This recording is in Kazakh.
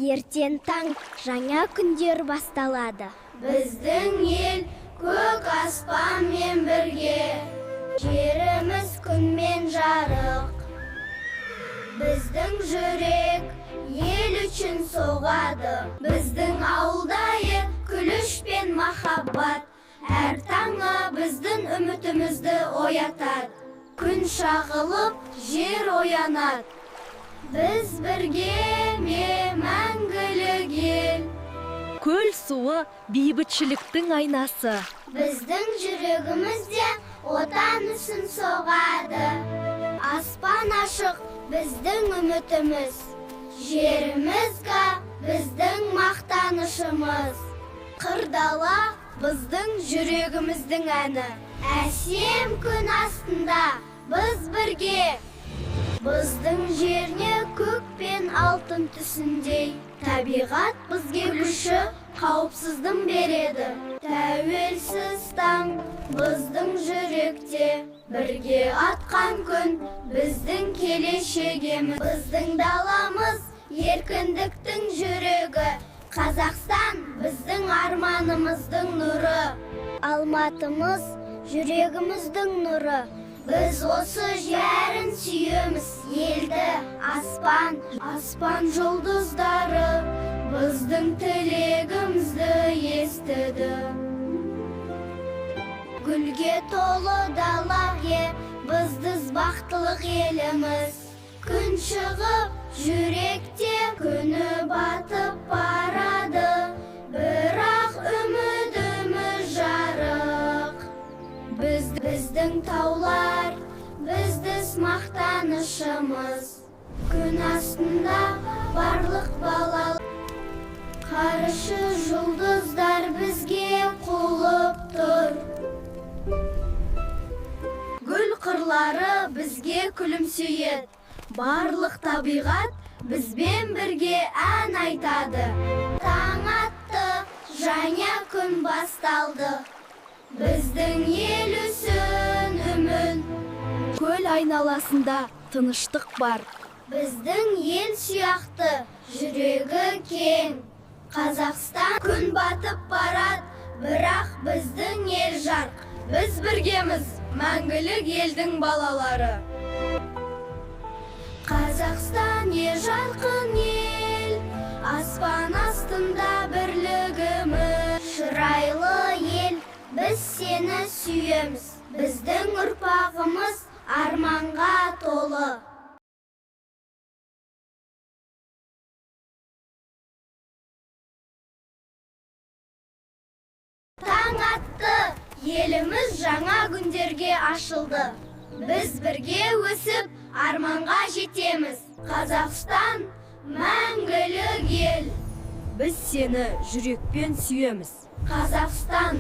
ертең таң жаңа күндер басталады. Біздің ел көк аспанмен бірге, жеріміз күнмен жарық. Біздің жүрек ел үшін соғады. Біздің ауылда күліш пен махаббат. Әр таңы біздің үмітімізді оятады. Күн шағылып, жер оянады. Біз бірге мәңгілік ел. Көл суы бейбітшіліктің айнасы. Біздің жүрегімізде отан үшін соғады. Аспан ашық біздің үмітіміз. Жерімізге біздің мақтанышымыз. Қырдала біздің жүрегіміздің әні. Әсем күн астында біз бірге. Біздің жеріне көк пен алтын түсіндей. Табиғат бізге күші, қауіпсіздік береді. Тәуелсіз таң біздің жүректе. Бірге атқан күн біздің келешегіміз. Біздің даламыз еркіндіктің жүрегі. Қазақстан біздің арманымыздың нұры. Алматымыз жүрегіміздің нұры. Біз осы жерін сүйеміз, елді. Аспан жұлдыздары біздің тілегімізді естіді. Гүлге толы дала біздің бақыттылық еліміз. Күн шығып, жүректе күні батып барады. Бірақ үмітіміз жарық. Біздің таулар, біздің мақтанышымыз. Күн астында барлық балалық. Қарышы жұлдыздар бізге құлып тұр. Гүл қырлары бізге күлімсейеді. Барлық табиғат бізбен бірге ән айтады. Таң атты, жаңа күн басталды. Біздің ел үшін үміт. Көл айналасында тыныштық бар. Біздің ел сияқты жүрегі кең. Қазақстан күн батып барады, бірақ біздің ел жарқ. Біз біргеміз, мәңгілік елдің балалары. Қазақстан жарқын ел, аспан астында бірлігіміз. Шырайлы ел, біз сені сүйеміз. Біздің ұрпағымыз арманға толы. Таң атты, еліміз жаңа күндерге ашылды. Біз бірге өсіп, арманға жетеміз. Қазақстан мәңгілік ел. Біз сені жүрекпен сүйеміз. Қазақстан